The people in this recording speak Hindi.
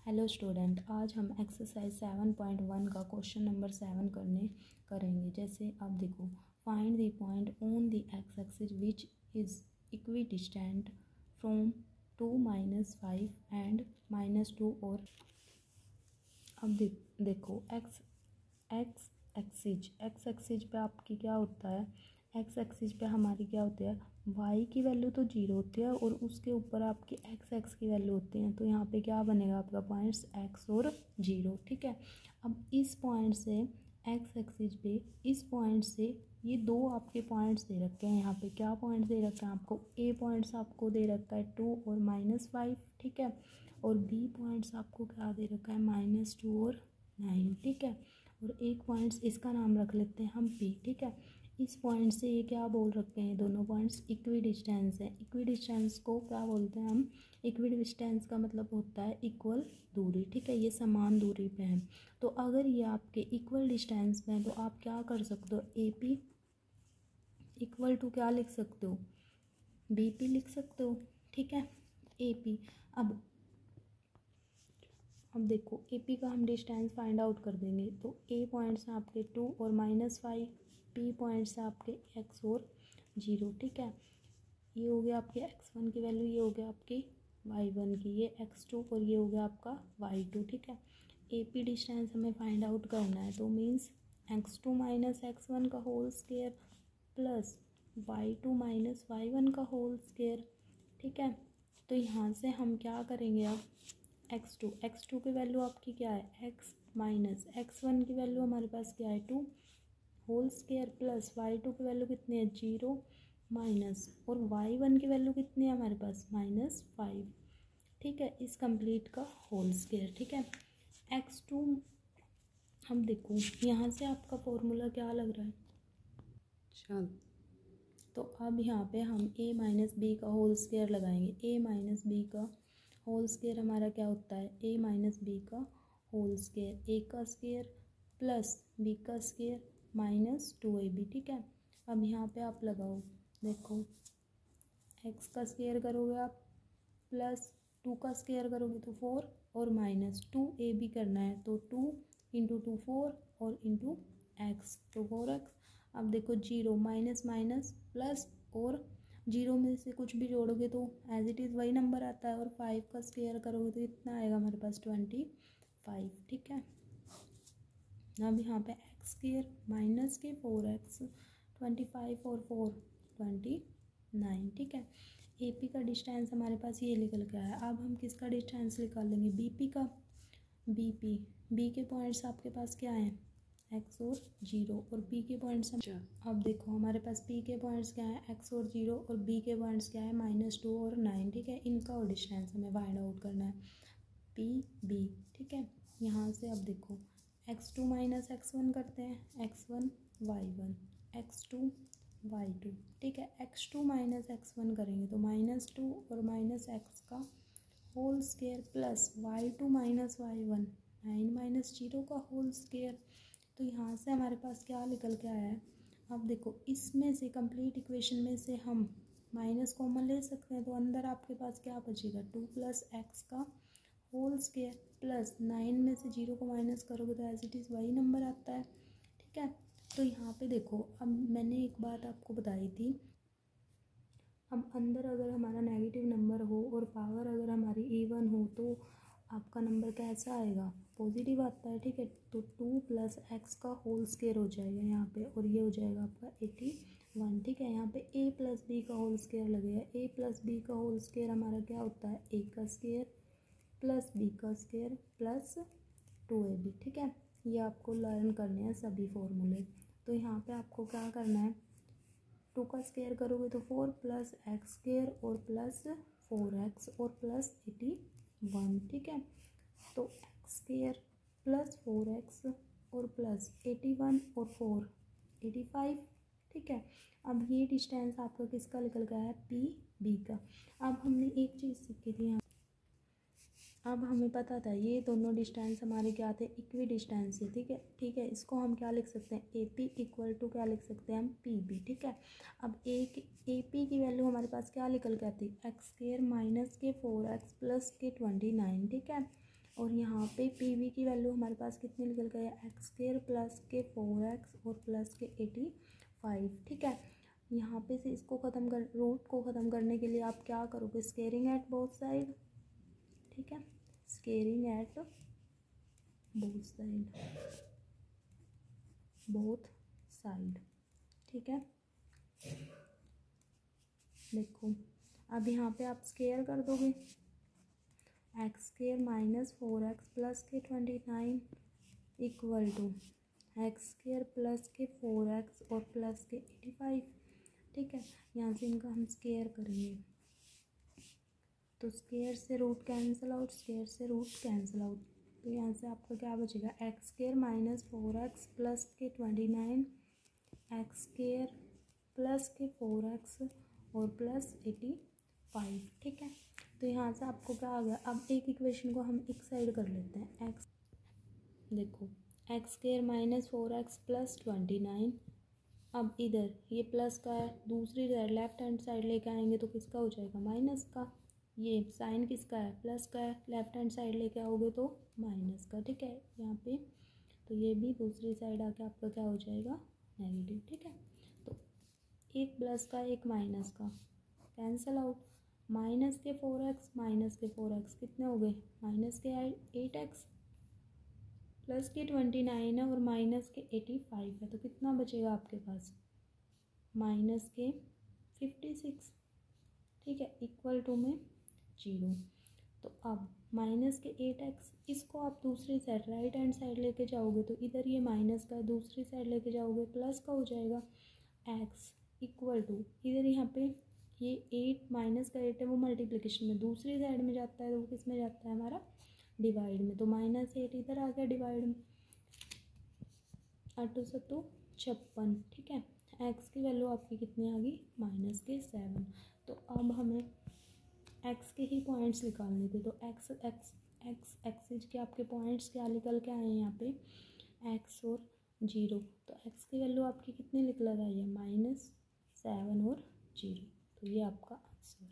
हेलो स्टूडेंट, आज हम एक्सरसाइज 7.1 का क्वेश्चन नंबर 7 करेंगे। जैसे आप देखो, find the point on the x axis which is equidistant from 2 -5 and -2 और अब देखो एक्स एक्सिस पे आपकी क्या होता है, एक्स एक्सिस पे हमारी क्या होती है, वाई की वैल्यू तो 0 होती है और उसके ऊपर आपकी एक्स की वैल्यू होती है। तो यहाँ पे क्या बनेगा आपका पॉइंट्स एक्स और 0, ठीक है। अब इस पॉइंट से एक्स एक्सिस पे इस पॉइंट से ये दो आपके पॉइंट्स दे रखे हैं। यहाँ पे क्या पॉइंट्स दे रखे हैं आपको, ए पॉइंट्स आपको दे रखा है 2 और -5, ठीक है, और बी पॉइंट्स आपको क्या दे रखा है -2 और 9, ठीक है। और एक पॉइंट्स इसका नाम रख लेते हैं हम पी, ठीक है। इस पॉइंट से ये क्या बोल रखे हैं, दोनों पॉइंट्स इक्वी डिस्टेंस है। इक्वी डिस्टेंस को क्या बोलते हैं हम, इक्वी डिस्टेंस का मतलब होता है इक्वल दूरी, ठीक है। ये समान दूरी पे हैं। तो अगर ये आपके इक्वल डिस्टेंस पे हैं तो आप क्या कर सकते हो, ए पी इक्वल टू क्या लिख सकते हो, बी पी लिख सकते हो, ठीक है। ए पी अब देखो ए पी का हम डिस्टेंस फाइंड आउट कर देंगे। तो ए पॉइंट्स हैं आपके 2 और -5, पी पॉइंट्स हैं आपके एक्स और 0, ठीक है। ये हो गया आपके x1 की वैल्यू, ये हो गया आपकी y1 की, ये x2 और ये हो गया आपका y2, ठीक है। ए पी डिस्टेंस हमें फाइंड आउट करना है, तो मीन्स x2 - x1 का whole square plus y2 - y1 का होल स्क्वायर, ठीक है। तो यहाँ से हम क्या करेंगे, अब x2 की वैल्यू आपकी क्या है, x माइनस x1 की वैल्यू हमारे पास क्या है 2 होल स्क्वायर प्लस y2 की वैल्यू कितनी है 0 माइनस और y1 की वैल्यू कितनी है हमारे पास -5, ठीक है, इस कंप्लीट का होल स्क्वायर, ठीक है। x2 हम देखो यहाँ से आपका फॉर्मूला क्या लग रहा है, चल तो अब यहाँ पे हम a माइनस बी का होल स्क्वायर लगाएंगे। a माइनस बी का होल स्क्वायर हमारा क्या होता है, a माइनस बी का होल स्क्वायर, a का स्क्वायर प्लस b का स्क्वायर -2ab, ठीक है। अब यहाँ पे आप लगाओ, देखो x का स्क्वायर करोगे आप प्लस 2 का स्क्वायर करोगे तो 4 और -2ab करना है, तो 2 × 2 4 और इंटू एक्स तो 4x। अब देखो 0 माइनस माइनस प्लस और 0 में से कुछ भी जोड़ोगे तो एज इट इज़ वही नंबर आता है, और 5 का स्क्वायर करोगे तो इतना आएगा हमारे पास 25, ठीक है। अब यहाँ पे एक्स स्क्वायर माइनस के 4x 25 और 4 29, ठीक है। ए पी का डिस्टेंस हमारे पास ये निकल के आया। अब हम किसका डिस्टेंस निकाल लेंगे, बी पी का। बी के पॉइंट्स आपके पास क्या हैं, एक्स और 0, और पी के पॉइंट्स अब देखो हमारे पास पी के पॉइंट्स क्या है एक्स और 0, और बी के पॉइंट्स क्या है -2 और 9, ठीक है। इनका और डिस्टेंस हमें फाइंड आउट करना है, पी बी, ठीक है। यहाँ से अब देखो x2 - x1 करते हैं, x1 y1 x2 y2, ठीक है। x2 - x1 करेंगे तो -2 और -x का whole square plus y2 - y1 9 - 0 का होल स्क्वायर। तो यहाँ से हमारे पास क्या निकल के आया है, अब देखो इसमें से कंप्लीट इक्वेशन में से हम माइनस कॉमन ले सकते हैं, तो अंदर आपके पास क्या बचेगा 2 + x का होल स्क्वायर प्लस 9 में से 0 को माइनस करोगे तो एज इट इज़ वही नंबर आता है, ठीक है। तो यहाँ पे देखो, अब मैंने एक बात आपको बताई थी, अब अंदर अगर हमारा नेगेटिव नंबर हो और पावर अगर हमारी इवन हो तो आपका नंबर कैसा आएगा, पॉजिटिव आता है, ठीक है। तो 2 + x का होल स्क्वायर हो जाएगा यहाँ पे, और ये हो जाएगा आपका 81, ठीक है। यहाँ पे a + b का होल स्क्वायर लगेगा। a + b का होल स्क्वायर हमारा क्या होता है, a का स्क्वायर प्लस बी का स्क्वायर प्लस 2ab, ठीक है। ये आपको लर्न करने हैं सभी फॉर्मूले। तो यहाँ पे आपको क्या करना है, 2 का स्क्वायर करोगे तो 4 + x स्क्वायर और प्लस 4x और प्लस 81, ठीक है। तो x स्क्वायर प्लस 4x और प्लस 81 और 4 85, ठीक है। अब ये डिस्टेंस आपका किसका निकल गया है, पी बी का। अब हमने एक चीज़ सीखी थी यहाँ, अब हमें पता था ये दोनों डिस्टेंस हमारे क्या थे, इक्वी डिस्टेंस है, ठीक है। इसको हम क्या लिख सकते हैं, ए पी इक्वल टू क्या लिख सकते हैं हम, पी बी, ठीक है। अब ए पी की वैल्यू हमारे पास क्या निकल के आती है, एक्स स्क्वायर माइनस के 4x प्लस के 29, ठीक है। और यहाँ पे पी वी की वैल्यू हमारे पास कितनी निकल गई है, एक्स स्क्वायर प्लस के 4x और प्लस के 85, ठीक है। यहाँ पे से इसको ख़त्म कर, रूट को ख़त्म करने के लिए आप क्या करोगे, स्केयरिंग एट बोथ साइड, ठीक है, squaring at both side, both side, ठीक है। देखो अब यहाँ पे आप स्केयर कर दोगे, x square minus 4x plus के 29 equal to x square plus के 4x और प्लस के 85, ठीक है। यहाँ से इनका हम स्केयर करेंगे तो स्केयर से रूट कैंसिल आउट, स्केयर से रूट कैंसिल आउट, तो यहाँ से आपका क्या बचेगा, x square minus 4x plus के 29 एक्स स्केयर प्लस के 4x और प्लस 85, ठीक है। तो यहाँ से आपको क्या आ गया, अब एक इक्वेशन को हम एक साइड कर लेते हैं, एक्स, देखो x square minus 4x plus 29, अब इधर ये प्लस का है, दूसरी साइड लेफ्ट हैंड साइड लेके आएंगे तो किसका हो जाएगा, माइनस का, ये साइन किसका है, प्लस का है, लेफ्ट हैंड साइड लेके आओगे तो माइनस का, ठीक है यहाँ पे। तो ये भी दूसरी साइड आके आपका क्या हो जाएगा, नेगेटिव, ठीक है। तो एक प्लस का एक माइनस का कैंसिल आउट, माइनस के 4x माइनस के 4x कितने हो गए, माइनस के 8x प्लस के 29 है और माइनस के 85 है, तो कितना बचेगा आपके पास, माइनस के 56, ठीक है, इक्वल टू में 0। तो अब माइनस के 8x, इसको आप दूसरी साइड राइट हैंड साइड लेके जाओगे तो इधर ये माइनस का दूसरी साइड लेके जाओगे प्लस का हो जाएगा, x इक्वल टू इधर यहाँ पे ये 8 माइनस का 8 है वो मल्टीप्लिकेशन में दूसरी साइड में जाता है तो वो किस में जाता है हमारा, डिवाइड में, तो -8 इधर आ गया डिवाइड में, 8 सत्तू 56, ठीक है। x की वैल्यू आपकी कितनी आ गई, माइनस के 7। तो अब हमें x के ही पॉइंट्स निकालने थे, तो x एक्सिस के आपके पॉइंट्स क्या निकल के आए हैं यहाँ पे, x और 0, तो x की वैल्यू आपकी कितनी निकल आई है, -7 और 0, तो ये आपका आंसर।